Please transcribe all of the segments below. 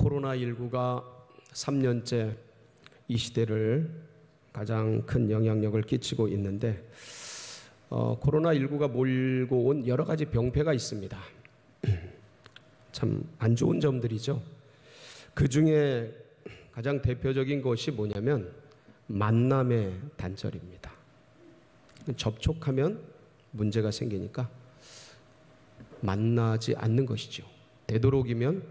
코로나19가 3년째 이 시대를 가장 큰 영향력을 끼치고 있는데 코로나19가 몰고 온 여러 가지 병폐가 있습니다. 참 안 좋은 점들이죠. 그 중에 가장 대표적인 것이 뭐냐면 만남의 단절입니다. 접촉하면 문제가 생기니까 만나지 않는 것이죠. 되도록이면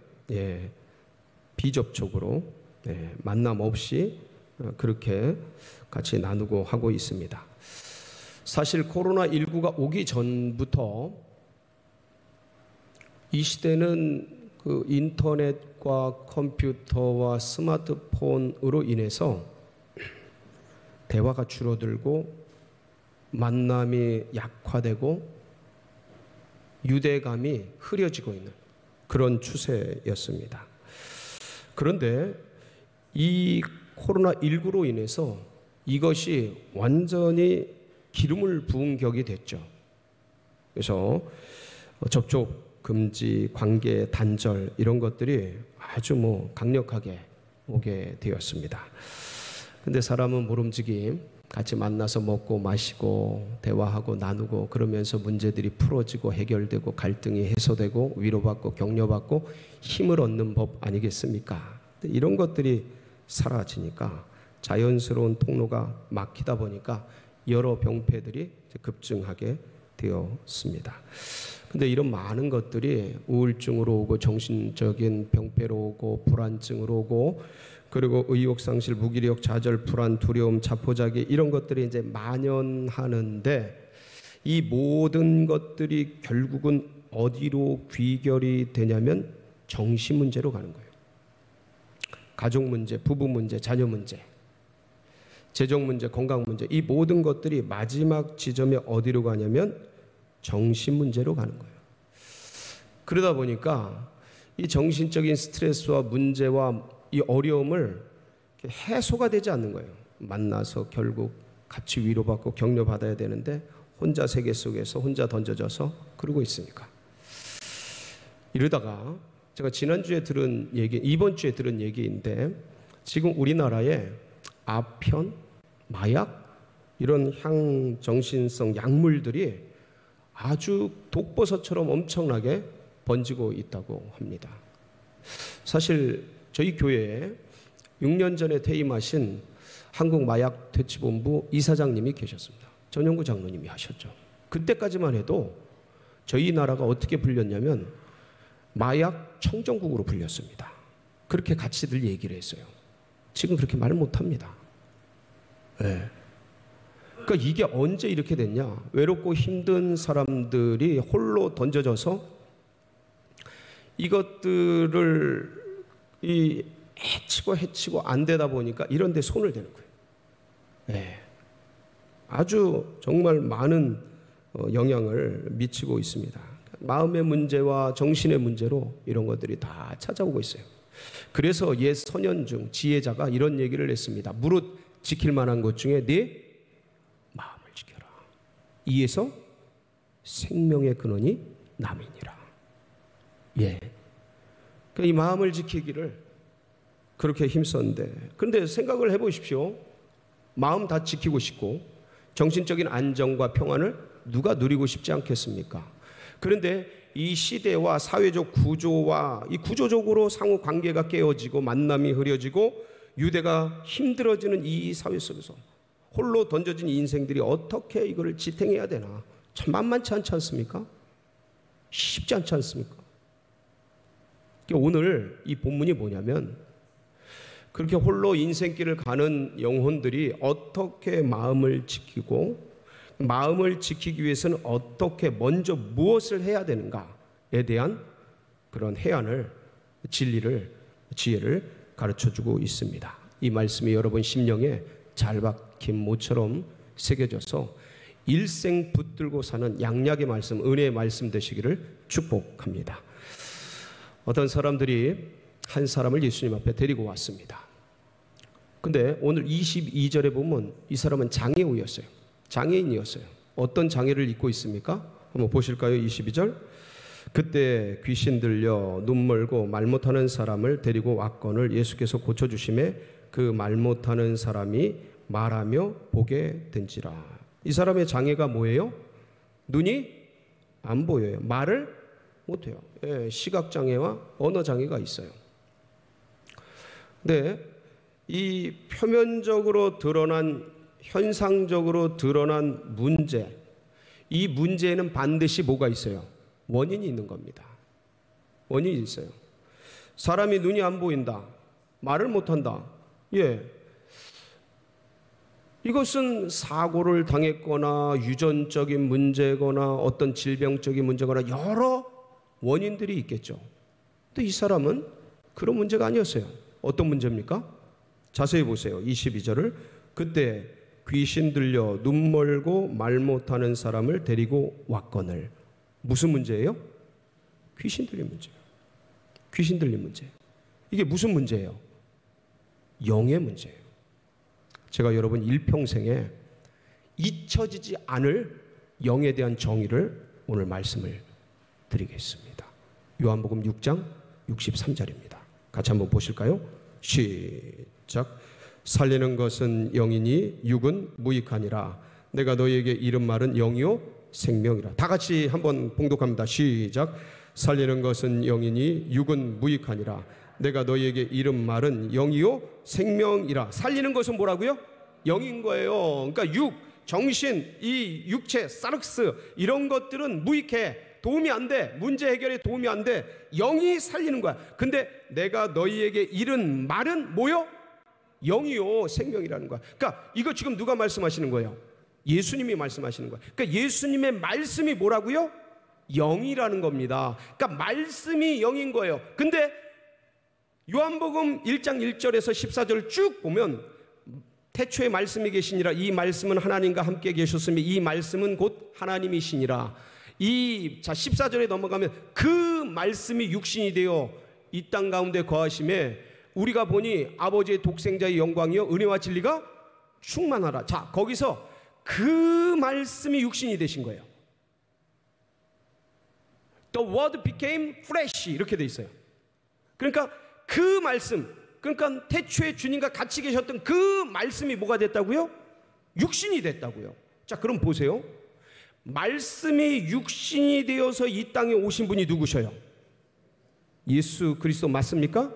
비접촉으로 만남 없이 그렇게 같이 나누고 하고 있습니다. 사실 코로나19가 오기 전부터 이 시대는 그 인터넷과 컴퓨터와 스마트폰으로 인해서 대화가 줄어들고 만남이 약화되고 유대감이 흐려지고 있는 그런 추세였습니다. 그런데 이 코로나19로 인해서 이것이 완전히 기름을 부은 격이 됐죠. 그래서 접촉 금지, 관계 단절 이런 것들이 아주 강력하게 오게 되었습니다. 근데 사람은 모름지기 같이 만나서 먹고 마시고 대화하고 나누고 그러면서 문제들이 풀어지고 해결되고 갈등이 해소되고 위로받고 격려받고 힘을 얻는 법 아니겠습니까? 이런 것들이 사라지니까 자연스러운 통로가 막히다 보니까 여러 병폐들이 급증하게 되었습니다. 근데 이런 많은 것들이 우울증으로 오고 정신적인 병폐로 오고 불안증으로 오고 그리고 의욕상실, 무기력, 좌절, 불안, 두려움, 자포자기 이런 것들이 이제 만연하는데 이 모든 것들이 결국은 어디로 귀결이 되냐면 정신 문제로 가는 거예요. 가족 문제, 부부 문제, 자녀 문제, 재정 문제, 건강 문제 이 모든 것들이 마지막 지점에 어디로 가냐면 정신 문제로 가는 거예요. 그러다 보니까 이 정신적인 스트레스와 문제와 이 어려움을 해소가 되지 않는 거예요. 만나서 결국 같이 위로받고 격려받아야 되는데 혼자 세계 속에서 혼자 던져져서 그러고 있으니까. 이러다가 제가 지난주에 들은 얘기, 이번 주에 들은 얘기인데 지금 우리나라에 아편, 마약 이런 향정신성 약물들이 아주 독버섯처럼 엄청나게 번지고 있다고 합니다. 사실 저희 교회에 6년 전에 퇴임하신 한국마약퇴치본부 이사장님이 계셨습니다. 전영구 장로님이 하셨죠. 그때까지만 해도 저희 나라가 어떻게 불렸냐면 마약 청정국으로 불렸습니다. 그렇게 같이들 얘기를 했어요. 지금 그렇게 말 못합니다. 그러니까 이게 언제 이렇게 됐냐? 외롭고 힘든 사람들이 홀로 던져져서 이것들을 해치고 안 되다 보니까 이런 데 손을 대는 거예요. 아주 정말 많은 영향을 미치고 있습니다. 마음의 문제와 정신의 문제로 이런 것들이 다 찾아오고 있어요. 그래서 옛 선현 중 지혜자가 이런 얘기를 했습니다. 무릇 지킬 만한 것 중에 네 마음을 지켜라. 이에서 생명의 근원이 남이니라. 그러니까 이 마음을 지키기를 그렇게 힘썼는데, 그런데 생각을 해보십시오. 마음 다 지키고 싶고 정신적인 안정과 평안을 누가 누리고 싶지 않겠습니까? 그런데 이 시대와 사회적 구조와 이 구조적으로 상호 관계가 깨어지고 만남이 흐려지고 유대가 힘들어지는 이 사회 속에서 홀로 던져진 인생들이 어떻게 이거를 지탱해야 되나? 참 만만치 않지 않습니까? 쉽지 않지 않습니까? 오늘 이 본문이 뭐냐면 그렇게 홀로 인생길을 가는 영혼들이 어떻게 마음을 지키고 마음을 지키기 위해서는 어떻게 먼저 무엇을 해야 되는가에 대한 그런 해안을, 진리를, 지혜를 가르쳐주고 있습니다. 이 말씀이 여러분 심령에 잘 박힌 모처럼 새겨져서 일생 붙들고 사는 양약의 말씀, 은혜의 말씀 되시기를 축복합니다. 어떤 사람들이 한 사람을 예수님 앞에 데리고 왔습니다. 근데 오늘 22절에 보면 이 사람은 장애우였어요. 장애인이었어요. 어떤 장애를 입고 있습니까? 한번 보실까요? 22절. 그때 귀신 들려 눈 멀고 말 못하는 사람을 데리고 왔거늘 예수께서 고쳐주심에 그 말 못하는 사람이 말하며 보게 된지라. 이 사람의 장애가 뭐예요? 눈이 안 보여요. 말을 못해요. 시각장애와 언어장애가 있어요. 근데 이 표면적으로 드러난, 현상적으로 드러난 문제, 이 문제에는 반드시 뭐가 있어요? 원인이 있는 겁니다. 원인이 있어요. 사람이 눈이 안 보인다, 말을 못한다. 이것은 사고를 당했거나 유전적인 문제거나 어떤 질병적인 문제거나 여러 원인들이 있겠죠. 근데 이 사람은 그런 문제가 아니었어요. 어떤 문제입니까? 자세히 보세요. 22절을. 그때 귀신 들려 눈 멀고 말 못하는 사람을 데리고 왔거늘. 무슨 문제예요? 귀신 들린 문제예요. 귀신 들린 문제. 이게 무슨 문제예요? 영의 문제예요. 제가 여러분 일평생에 잊혀지지 않을 영에 대한 정의를 오늘 말씀을 드리겠습니다. 요한복음 6장 63절입니다. 같이 한번 보실까요? 시작. 살리는 것은 영이니 육은 무익하니라. 내가 너희에게 이른 말은 영이요 생명이라. 다 같이 한번 봉독합니다. 시작. 살리는 것은 영이니 육은 무익하니라. 내가 너희에게 이른 말은 영이요 생명이라. 살리는 것은 뭐라고요? 영인 거예요. 그러니까 육, 정신, 이 육체, 사르크스 이런 것들은 무익해. 도움이 안 돼. 문제 해결에 도움이 안 돼. 영이 살리는 거야. 근데 내가 너희에게 이른 말은 뭐요? 영이요 생명이라는 거야. 그러니까 이거 지금 누가 말씀하시는 거예요? 예수님이 말씀하시는 거야. 그러니까 예수님의 말씀이 뭐라고요? 영이라는 겁니다. 그러니까 말씀이 영인 거예요. 근데 요한복음 1장 1절에서 14절 쭉 보면 태초에 말씀이 계시니라. 이 말씀은 하나님과 함께 계셨으며 이 말씀은 곧 하나님이시니라. 자 14절에 넘어가면 그 말씀이 육신이 되어 이 땅 가운데 거하심에 우리가 보니 아버지의 독생자의 영광이요 은혜와 진리가 충만하라. 자 거기서 그 말씀이 육신이 되신 거예요. The word became flesh 이렇게 돼 있어요. 그러니까 그 말씀, 그러니까 태초에 주님과 같이 계셨던 그 말씀이 뭐가 됐다고요? 육신이 됐다고요. 자 그럼 보세요. 말씀이 육신이 되어서 이 땅에 오신 분이 누구셔요? 예수 그리스도 맞습니까?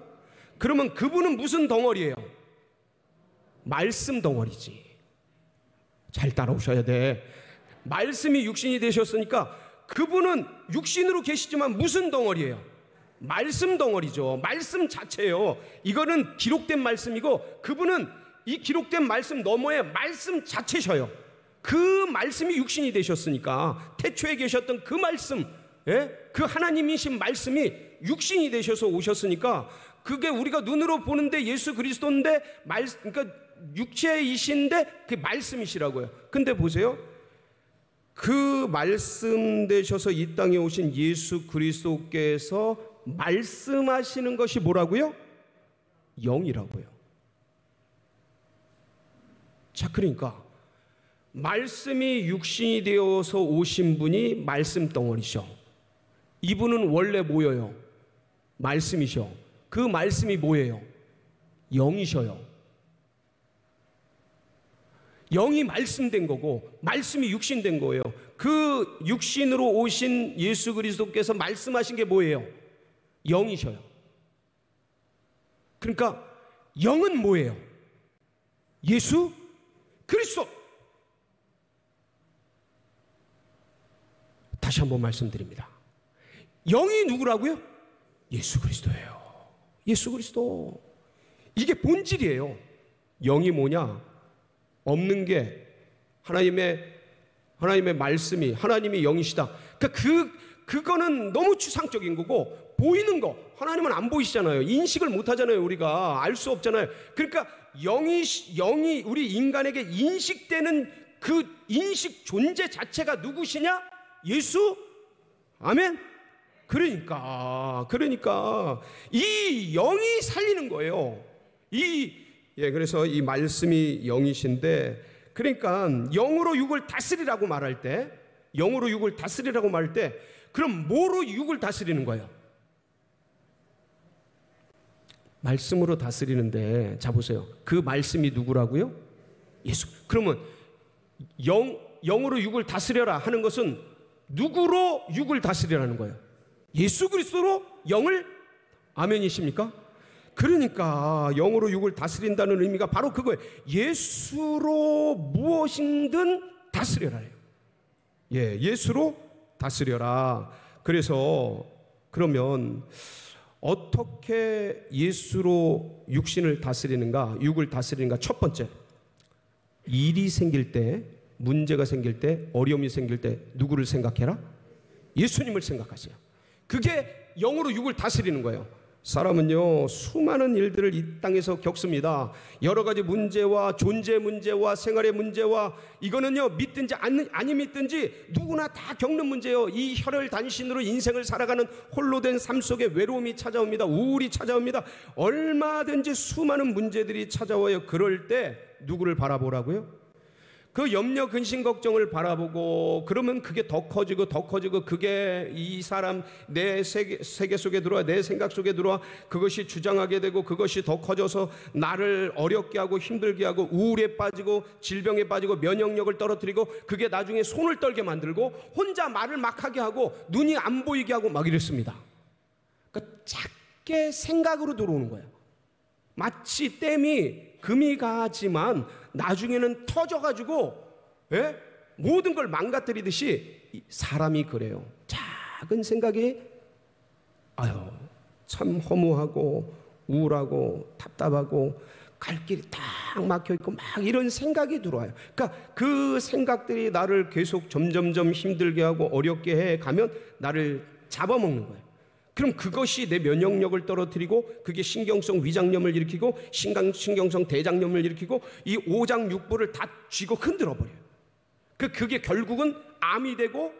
그러면 그분은 무슨 덩어리예요? 말씀 덩어리지. 잘 따라오셔야 돼. 말씀이 육신이 되셨으니까 그분은 육신으로 계시지만 무슨 덩어리예요? 말씀 덩어리죠. 말씀 자체예요. 이거는 기록된 말씀이고 그분은 이 기록된 말씀 너머에 말씀 자체셔요. 그 말씀이 육신이 되셨으니까 태초에 계셨던 그 말씀, 그 하나님이신 말씀이 육신이 되셔서 오셨으니까 그게 우리가 눈으로 보는데 예수 그리스도인데 그러니까 육체이신데 그 말씀이시라고요. 근데 보세요. 그 말씀 되셔서 이 땅에 오신 예수 그리스도께서 말씀하시는 것이 뭐라고요? 영이라고요. 자, 그러니까 말씀이 육신이 되어서 오신 분이 말씀 덩어리셔. 이분은 원래 뭐예요? 말씀이셔. 그 말씀이 뭐예요? 영이셔요. 영이 말씀된 거고 말씀이 육신된 거예요. 그 육신으로 오신 예수 그리스도께서 말씀하신 게 뭐예요? 영이셔요. 그러니까 영은 뭐예요? 예수 그리스도. 다시 한번 말씀드립니다. 영이 누구라고요? 예수 그리스도예요. 예수 그리스도. 이게 본질이에요. 영이 뭐냐? 없는 게 하나님의 말씀이 하나님이 영이시다. 그거는 너무 추상적인 거고 보이는 거 하나님은 안 보이시잖아요. 인식을 못 하잖아요. 우리가 알 수 없잖아요. 그러니까 영이 우리 인간에게 인식되는 그 인식 존재 자체가 누구시냐? 예수? 아멘. 그러니까 이 영이 살리는 거예요. 그래서 이 말씀이 영이신데, 그러니까 영으로 육을 다스리라고 말할 때 그럼 뭐로 육을 다스리는 거예요? 말씀으로 다스리는데, 자 보세요. 그 말씀이 누구라고요? 예수. 그러면 영으로 육을 다스려라 하는 것은 누구로 육을 다스리라는 거예요? 예수 그리스도로 영을, 아멘이십니까? 그러니까 영으로 육을 다스린다는 의미가 바로 그거예요. 예수로 무엇이든 다스려라. 예, 예수로 다스려라. 그래서 그러면 어떻게 예수로 육신을 다스리는가, 육을 다스리는가? 첫 번째, 일이 생길 때, 문제가 생길 때, 어려움이 생길 때 누구를 생각해라? 예수님을 생각하세요. 그게 영으로 육을 다스리는 거예요. 사람은요, 수많은 일들을 이 땅에서 겪습니다. 여러 가지 문제와 존재 문제와 생활의 문제와, 이거는요, 믿든지 아니 믿든지 누구나 다 겪는 문제예요. 이 혈혈단신으로 인생을 살아가는 홀로 된 삶 속에 외로움이 찾아옵니다. 우울이 찾아옵니다. 얼마든지 수많은 문제들이 찾아와요. 그럴 때 누구를 바라보라고요? 그 염려, 근심, 걱정을 바라보고, 그러면 그게 더 커지고 더 커지고, 그게 이 사람 내 세계 속에 들어와, 내 생각 속에 들어와, 그것이 주장하게 되고, 그것이 더 커져서 나를 어렵게 하고 힘들게 하고 우울에 빠지고 질병에 빠지고 면역력을 떨어뜨리고, 그게 나중에 손을 떨게 만들고 혼자 말을 막 하게 하고 눈이 안 보이게 하고 막 이랬습니다. 그러니까 작게 생각으로 들어오는 거예요. 마치 댐이 금이 가지만 나중에는 터져가지고, 예? 모든 걸 망가뜨리듯이 사람이 그래요. 작은 생각이 참 허무하고 우울하고 답답하고 갈 길이 딱 막혀있고 막 이런 생각이 들어와요. 그러니까 그 생각들이 나를 계속 점점점 힘들게 하고 어렵게 해 가면 나를 잡아먹는 거예요. 그럼 그것이 내 면역력을 떨어뜨리고, 그게 신경성 위장염을 일으키고 신경성 대장염을 일으키고 이 오장육부를 다 쥐고 흔들어 버려요. 그게 결국은 암이 되고,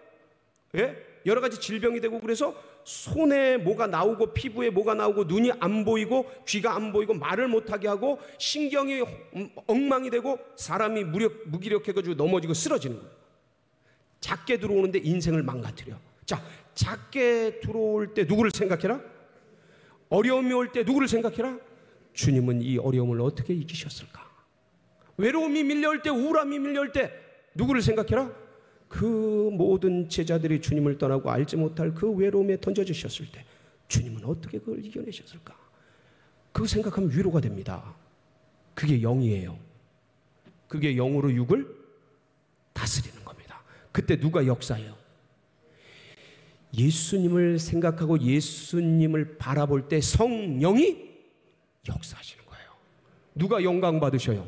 예? 여러 가지 질병이 되고, 그래서 손에 뭐가 나오고 피부에 뭐가 나오고 눈이 안 보이고 귀가 안 보이고 말을 못하게 하고 신경이 엉망이 되고 사람이 무기력해가지고 넘어지고 쓰러지는 거예요. 작게 들어오는데 인생을 망가뜨려. 자, 작게 들어올 때 누구를 생각해라? 어려움이 올 때 누구를 생각해라? 주님은 이 어려움을 어떻게 이기셨을까? 외로움이 밀려올 때, 우울함이 밀려올 때 누구를 생각해라? 그 모든 제자들이 주님을 떠나고 알지 못할 그 외로움에 던져주셨을 때 주님은 어떻게 그걸 이겨내셨을까? 그거 생각하면 위로가 됩니다. 그게 영이에요. 그게 영으로 육을 다스리는 겁니다. 그때 누가 역사해요? 예수님을 생각하고 예수님을 바라볼 때 성령이 역사하시는 거예요. 누가 영광 받으셔요?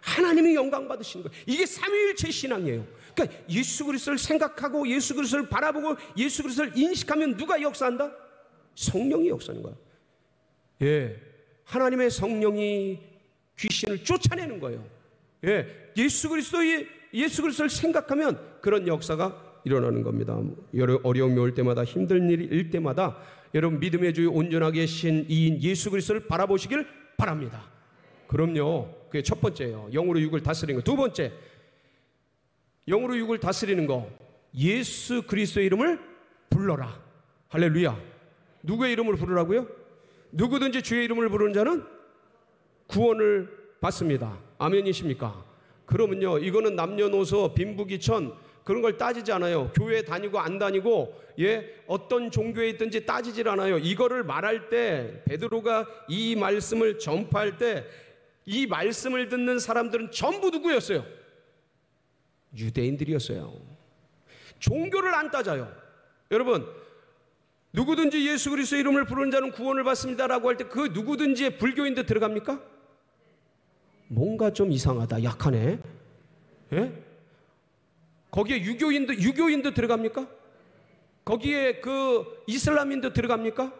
하나님이 영광 받으시는 거예요. 이게 삼위일체 신앙이에요. 그러니까 예수 그리스도를 생각하고 예수 그리스도를 바라보고 예수 그리스도를 인식하면 누가 역사한다? 성령이 역사하는 거예요. 예, 하나님의 성령이 귀신을 쫓아내는 거예요. 예, 예수 그리스도를 생각하면 그런 역사가 일어나는 겁니다. 어려움이 올 때마다, 힘든 일이 일 때마다 여러분 믿음의 주에 온전하게 신 이인 예수 그리스도를 바라보시길 바랍니다. 그럼요. 그게 첫 번째예요. 영으로 육을 다스리는 거. 두 번째, 영으로 육을 다스리는 거, 예수 그리스도의 이름을 불러라. 할렐루야. 누구의 이름을 부르라고요? 누구든지 주의 이름을 부르는 자는 구원을 받습니다. 아멘이십니까? 그러면요, 이거는 남녀노소 빈부귀천 그런 걸 따지지 않아요. 교회 다니고 안 다니고, 예, 어떤 종교에 있든지 따지질 않아요. 이거를 말할 때, 베드로가 이 말씀을 전파할 때 이 말씀을 듣는 사람들은 전부 누구였어요? 유대인들이었어요. 종교를 안 따져요. 여러분, 누구든지 예수 그리스도의 이름을 부르는 자는 구원을 받습니다라고 할 때 그 누구든지의 불교인도 들어갑니까? 뭔가 좀 이상하다, 약하네. 예? 거기에 유교인도 들어갑니까? 거기에 그 이슬람인도 들어갑니까?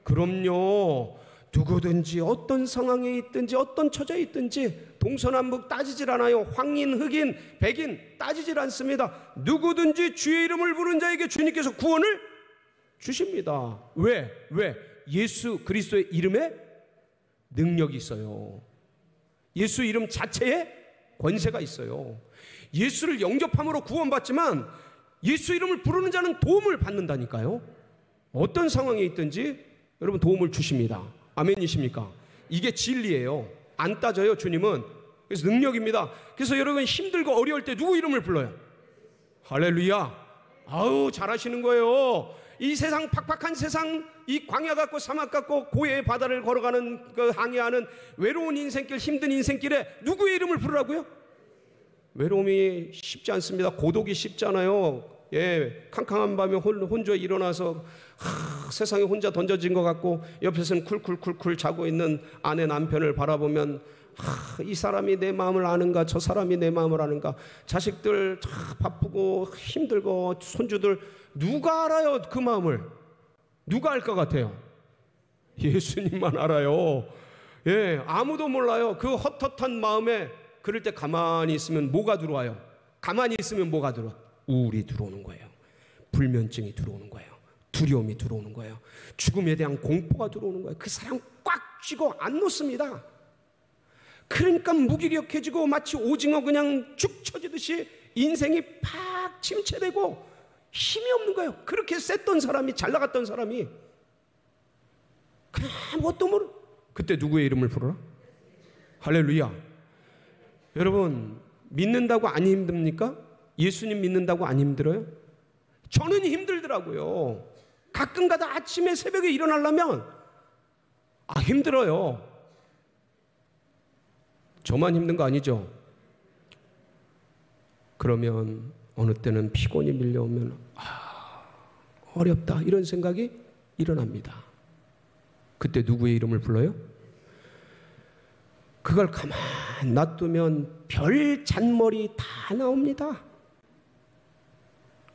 그럼요. 누구든지 어떤 상황에 있든지 어떤 처자에 있든지 동서남북 따지질 않아요. 황인, 흑인, 백인 따지질 않습니다. 누구든지 주의 이름을 부른 자에게 주님께서 구원을 주십니다. 왜? 예수 그리스도의 이름에 능력이 있어요. 예수 이름 자체에 권세가 있어요. 예수를 영접함으로 구원받지만 예수 이름을 부르는 자는 도움을 받는다니까요. 어떤 상황에 있든지 여러분 도움을 주십니다. 아멘이십니까? 이게 진리예요. 안 따져요, 주님은. 그래서 능력입니다. 그래서 여러분 힘들고 어려울 때 누구 이름을 불러요? 할렐루야. 아우, 잘하시는 거예요. 이 세상, 팍팍한 세상, 이 광야 같고 사막 같고 고해의 바다를 걸어가는 그 항해하는 외로운 인생길, 힘든 인생길에 누구의 이름을 부르라고요? 외로움이 쉽지 않습니다. 고독이 쉽잖아요. 예, 캄캄한 밤에 혼자 일어나서 세상에 혼자 던져진 것 같고 옆에서는 쿨쿨쿨쿨 자고 있는 아내 남편을 바라보면 이 사람이 내 마음을 아는가, 저 사람이 내 마음을 아는가. 자식들 바쁘고 힘들고 손주들 누가 알아요? 그 마음을 누가 알 것 같아요? 예수님만 알아요. 예, 아무도 몰라요. 그 헛헛한 마음에 그럴 때 가만히 있으면 뭐가 들어와요? 가만히 있으면 뭐가 들어와? 우울이 들어오는 거예요. 불면증이 들어오는 거예요. 두려움이 들어오는 거예요. 죽음에 대한 공포가 들어오는 거예요. 그 사람 꽉 쥐고 안 놓습니다. 그러니까 무기력해지고 마치 오징어 그냥 죽 처지듯이 인생이 팍 침체되고 힘이 없는 거예요. 그렇게 셌던 사람이, 잘 나갔던 사람이 그냥 아무것도 모르. 그때 누구의 이름을 부르라? 할렐루야. 여러분, 믿는다고 안 힘듭니까? 예수님 믿는다고 안 힘들어요? 저는 힘들더라고요. 가끔가다 아침에 새벽에 일어나려면 힘들어요. 저만 힘든 거 아니죠? 그러면 어느 때는 피곤이 밀려오면 어렵다 이런 생각이 일어납니다. 그때 누구의 이름을 불러요? 그걸 가만 놔두면 별 잔머리 다 나옵니다.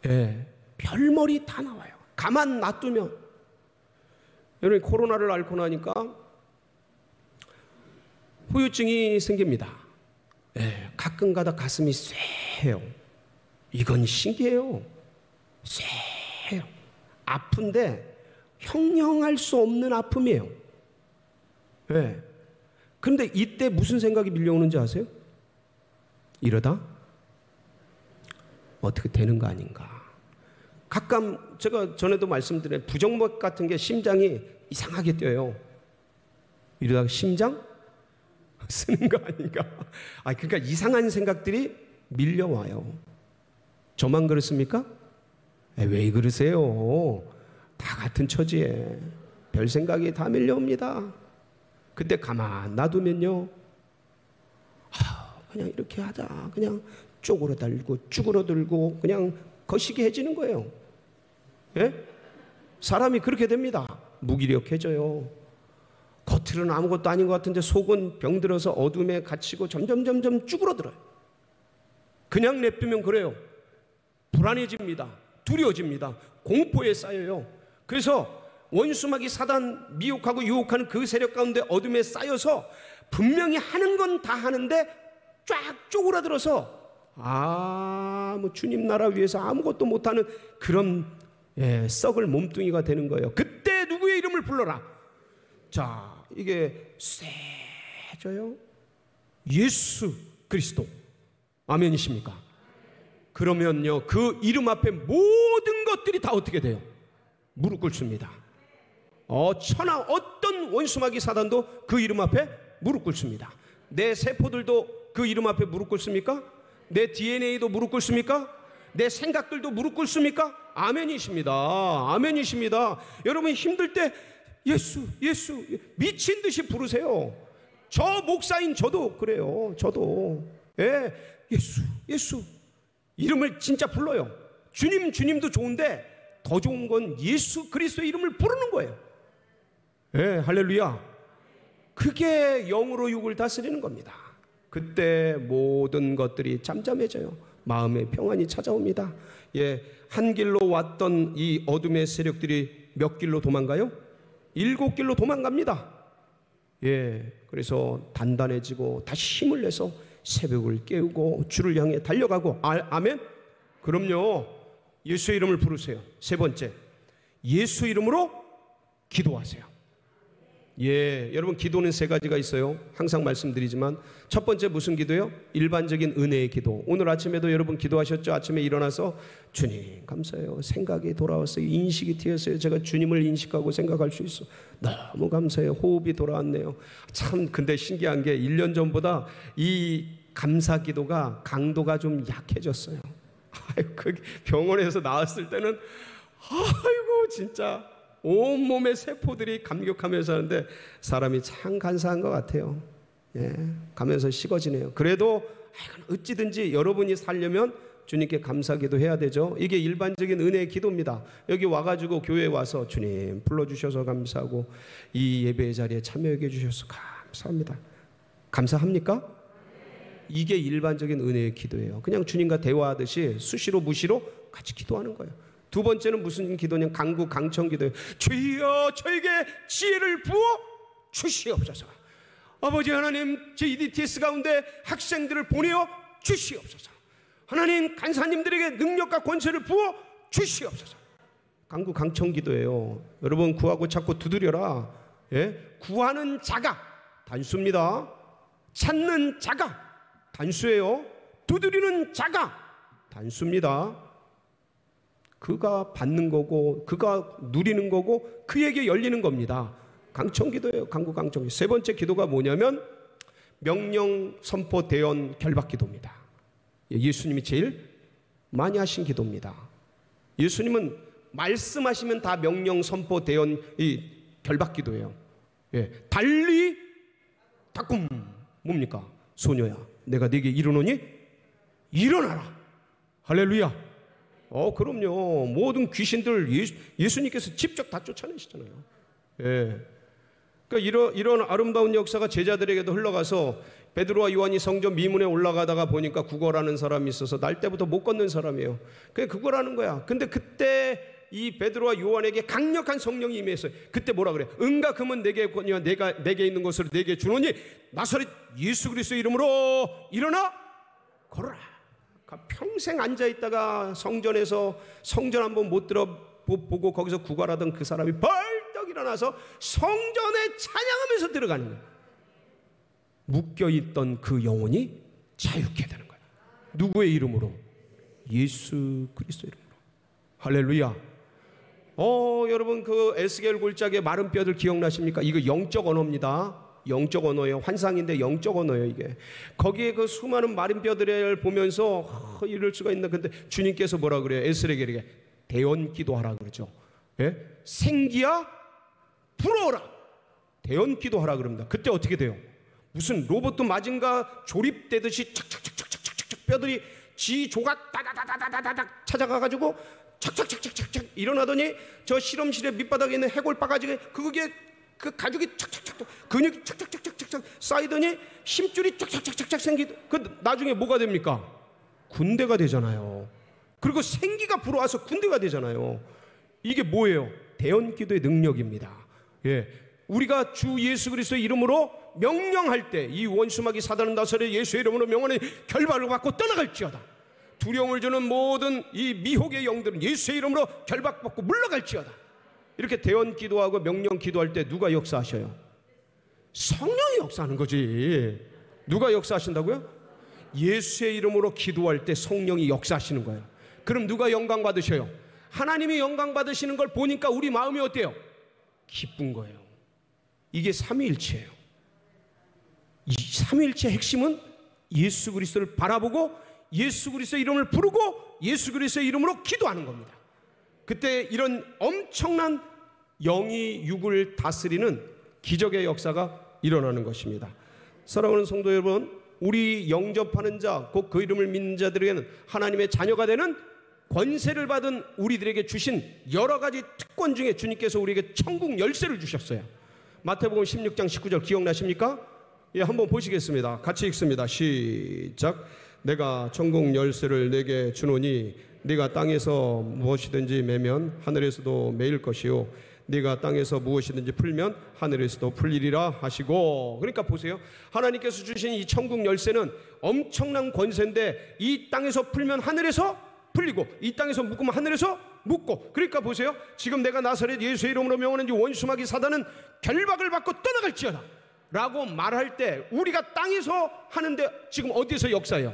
예, 별머리 다 나와요. 가만 놔두면. 여러분, 코로나를 앓고 나니까 후유증이 생깁니다. 예, 가끔가다 가슴이 쎄해요. 이건 신기해요. 쎄해요. 아픈데 형용할 수 없는 아픔이에요. 예. 그런데 이때 무슨 생각이 밀려오는지 아세요? 이러다 어떻게 되는 거 아닌가. 가끔 제가 전에도 말씀드린 부정맥 같은 게 심장이 이상하게 뛰어요. 이러다가 심장 쓰는 거 아닌가. 그러니까 이상한 생각들이 밀려와요. 저만 그렇습니까? 왜 그러세요? 다 같은 처지에 별 생각이 다 밀려옵니다. 그때 가만 놔두면요, 그냥 이렇게 하자. 그냥 쪼그러들고 쭈그러들고 그냥 거시기 해지는 거예요. 예? 사람이 그렇게 됩니다. 무기력해져요. 겉으로는 아무것도 아닌 것 같은데 속은 병들어서 어둠에 갇히고 점점 쭈그러들어요. 그냥 냅두면 그래요. 불안해집니다. 두려워집니다. 공포에 쌓여요. 그래서 원수마귀 사단 미혹하고 유혹하는 그 세력 가운데 어둠에 쌓여서 분명히 하는 건 다 하는데 쫙 쪼그라들어서 뭐 주님 나라 위해서 아무것도 못하는 그런 썩을 몸뚱이가 되는 거예요. 그때 누구의 이름을 불러라? 자, 이게 세져요. 예수 그리스도. 아멘이십니까? 그러면요, 그 이름 앞에 모든 것들이 다 어떻게 돼요? 무릎 꿇습니다. 천하 어떤 원수마귀 사단도 그 이름 앞에 무릎 꿇습니다. 내 세포들도 그 이름 앞에 무릎 꿇습니까? 내 DNA도 무릎 꿇습니까? 내 생각들도 무릎 꿇습니까? 아멘이십니다. 아멘이십니다. 여러분 힘들 때 예수 미친 듯이 부르세요. 저 목사인 저도 그래요. 저도 예수 이름을 진짜 불러요. 주님도 좋은데 더 좋은 건 예수 그리스도의 이름을 부르는 거예요. 할렐루야. 그게 영으로 육을 다스리는 겁니다. 그때 모든 것들이 잠잠해져요. 마음의 평안이 찾아옵니다. 한 길로 왔던 이 어둠의 세력들이 몇 길로 도망가요? 7길로 도망갑니다. 그래서 단단해지고 다시 힘을 내서 새벽을 깨우고 주를 향해 달려가고. 아멘? 그럼요. 예수의 이름을 부르세요. 세 번째, 예수 이름으로 기도하세요. 예, 여러분 기도는 세 가지가 있어요. 항상 말씀드리지만 첫 번째 무슨 기도요? 일반적인 은혜의 기도. 오늘 아침에도 여러분 기도하셨죠? 아침에 일어나서 주님 감사해요. 생각이 돌아왔어요. 인식이 튀었어요. 제가 주님을 인식하고 생각할 수 있어. 너무 감사해요. 호흡이 돌아왔네요. 참 근데 신기한 게 1년 전보다 이 감사 기도가 강도가 좀 약해졌어요. 아이고, 병원에서 나왔을 때는 아이고 진짜 온몸의 세포들이 감격하면서 하는데 사람이 참 간사한 것 같아요. 예, 가면서 식어지네요. 그래도 어찌든지 여러분이 살려면 주님께 감사기도 해야 되죠. 이게 일반적인 은혜의 기도입니다. 여기 와가지고 교회에 와서 주님 불러주셔서 감사하고 이 예배의 자리에 참여하게 해주셔서 감사합니다. 감사합니까? 이게 일반적인 은혜의 기도예요. 그냥 주님과 대화하듯이 수시로 무시로 같이 기도하는 거예요. 두 번째는 무슨 기도냐? 간구 강청 기도예요. 주여 저에게 지혜를 부어 주시옵소서. 아버지 하나님, 제 EDTS 가운데 학생들을 보내어 주시옵소서. 하나님, 간사님들에게 능력과 권세를 부어 주시옵소서. 간구 강청 기도예요. 여러분 구하고 찾고 두드려라. 예? 구하는 자가 단수입니다. 찾는 자가 단수예요. 두드리는 자가 단수입니다. 그가 받는 거고 그가 누리는 거고 그에게 열리는 겁니다. 강청기도예요. 간구 강청기. 세 번째 기도가 뭐냐면 명령 선포 대언 결박 기도입니다. 예수님이 제일 많이 하신 기도입니다. 예수님은 말씀하시면 다 명령 선포 대언 이 결박 기도예요. 예. 달리 닦음 뭡니까? 소녀야 내가 네게 이르노니 일어나라. 할렐루야. 그럼요. 모든 귀신들 예수님께서 직접 다 쫓아내시잖아요. 예. 그러니까 이런 아름다운 역사가 제자들에게도 흘러가서 베드로와 요한이 성전 미문에 올라가다가 보니까 구걸하는 사람이 있어서 날 때부터 못 걷는 사람이에요. 그게 구걸하는 거야. 근데 그때 이 베드로와 요한에게 강력한 성령이 임했어요. 그때 뭐라 그래? 은과 금은 내게 있는 것을 내게 주노니 나사렛 예수 그리스도의 이름으로 일어나 걸어라. 평생 앉아있다가 성전에서 성전 한번 못 들어보고 거기서 구걸하던 그 사람이 벌떡 일어나서 성전에 찬양하면서 들어가는 거예요. 묶여있던 그 영혼이 자유케 되는 거예요. 누구의 이름으로? 예수 그리스도 이름으로. 할렐루야. 여러분 그 에스겔 골짜기의 마른 뼈들 기억나십니까? 이거 영적 언어입니다. 영적 언어예요. 환상인데 영적 언어예요. 이게 거기에 그 수많은 마른 뼈들을 보면서 이럴 수가 있나. 근데 주님께서 뭐라 그래요? 에스겔에게 대언 기도하라 그러죠. 예? 생기야 불어오라. 대언 기도하라 그럽니다. 그때 어떻게 돼요? 무슨 로봇도 마징가 조립되듯이 착착착착착착 뼈들이 지 조각 다다다다다닥 찾아가가지고 착착착착착 일어나더니 저 실험실의 밑바닥에 있는 해골 바가지에 그게 그 가죽이 착착착착 근육이 착착착착착 쌓이더니 힘줄이 착착착착 그 나중에 뭐가 됩니까? 군대가 되잖아요. 그리고 생기가 불어와서 군대가 되잖아요. 이게 뭐예요? 대언기도의 능력입니다. 예, 우리가 주 예수 그리스도의 이름으로 명령할 때 이 원수마귀 사단은 나사렛 예수의 이름으로 명하니 결박을 받고 떠나갈지어다. 두려움을 주는 모든 이 미혹의 영들은 예수의 이름으로 결박받고 물러갈지어다. 이렇게 대언 기도하고 명령 기도할 때 누가 역사하셔요? 성령이 역사하는 거지. 누가 역사하신다고요? 예수의 이름으로 기도할 때 성령이 역사하시는 거예요. 그럼 누가 영광 받으셔요? 하나님이 영광 받으시는 걸 보니까 우리 마음이 어때요? 기쁜 거예요. 이게 삼위일체예요. 이 삼위일체의 핵심은 예수 그리스도를 바라보고 예수 그리스도의 이름을 부르고 예수 그리스도의 이름으로 기도하는 겁니다. 그때 이런 엄청난 영이 육을 다스리는 기적의 역사가 일어나는 것입니다. 사랑하는 성도 여러분, 우리 영접하는 자, 곧 그 이름을 믿는 자들에게는 하나님의 자녀가 되는 권세를 받은 우리들에게 주신 여러 가지 특권 중에 주님께서 우리에게 천국 열쇠를 주셨어요. 마태복음 16장 19절 기억나십니까? 예, 한번 보시겠습니다. 같이 읽습니다. 시작. 내가 천국 열쇠를 내게 주노니 네가 땅에서 무엇이든지 매면 하늘에서도 매일 것이요 네가 땅에서 무엇이든지 풀면 하늘에서도 풀리리라 하시고. 그러니까 보세요. 하나님께서 주신 이 천국 열쇠는 엄청난 권세인데 이 땅에서 풀면 하늘에서 풀리고 이 땅에서 묶으면 하늘에서 묻고, 그러니까 보세요. 지금 내가 나사렛 예수의 이름으로 명하는 이 원수마귀 사단은 결박을 받고 떠나갈지어다 라고 말할 때 우리가 땅에서 하는데 지금 어디서 역사해요?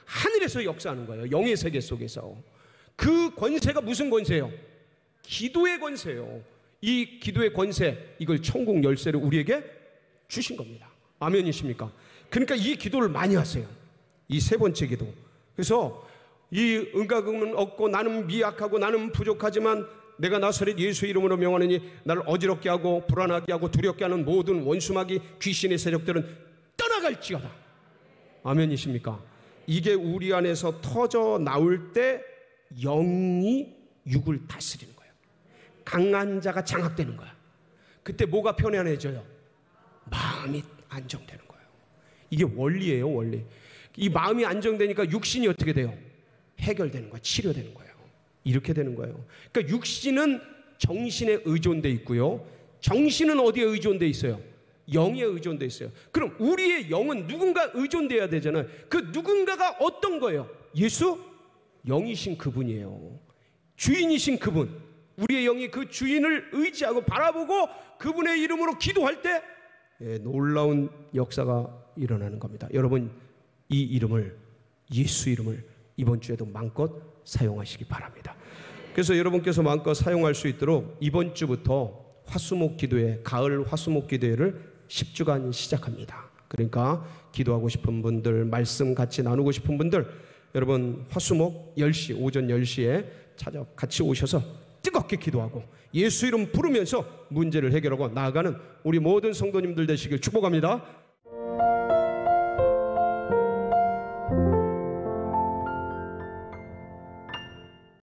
하늘에서 역사하는 거예요. 영의 세계 속에서. 그 권세가 무슨 권세예요? 기도의 권세예요. 이 기도의 권세, 이걸 천국 열쇠를 우리에게 주신 겁니다. 아멘이십니까? 그러니까 이 기도를 많이 하세요. 이 세 번째 기도. 그래서 이 응가금은 없고 나는 미약하고 나는 부족하지만 내가 나사렛 예수의 이름으로 명하느니 나를 어지럽게 하고 불안하게 하고 두렵게 하는 모든 원수마귀 귀신의 세력들은 떠나갈지어다. 아멘이십니까? 이게 우리 안에서 터져 나올 때 영이 육을 다스리는 거예요. 강한 자가 장악되는 거야. 그때 뭐가 편안해져요? 마음이 안정되는 거예요. 이게 원리예요, 원리. 이 마음이 안정되니까 육신이 어떻게 돼요? 해결되는 거예요. 치료되는 거예요. 이렇게 되는 거예요. 그러니까 육신은 정신에 의존돼 있고요. 정신은 어디에 의존돼 있어요? 영에 의존돼 있어요. 그럼 우리의 영은 누군가 의존돼야 되잖아요. 그 누군가가 어떤 거예요? 예수? 영이신 그분이에요. 주인이신 그분. 우리의 영이 그 주인을 의지하고 바라보고 그분의 이름으로 기도할 때 놀라운 역사가 일어나는 겁니다. 여러분, 이 이름을, 예수 이름을 이번 주에도 마음껏 사용하시기 바랍니다. 그래서 여러분께서 마음껏 사용할 수 있도록 이번 주부터 화수목 기도회, 가을 화수목 기도회를 10주간 시작합니다. 그러니까 기도하고 싶은 분들, 말씀 같이 나누고 싶은 분들, 여러분 화수목 10시, 오전 10시에 같이 오셔서 뜨겁게 기도하고 예수 이름 부르면서 문제를 해결하고 나아가는 우리 모든 성도님들 되시길 축복합니다.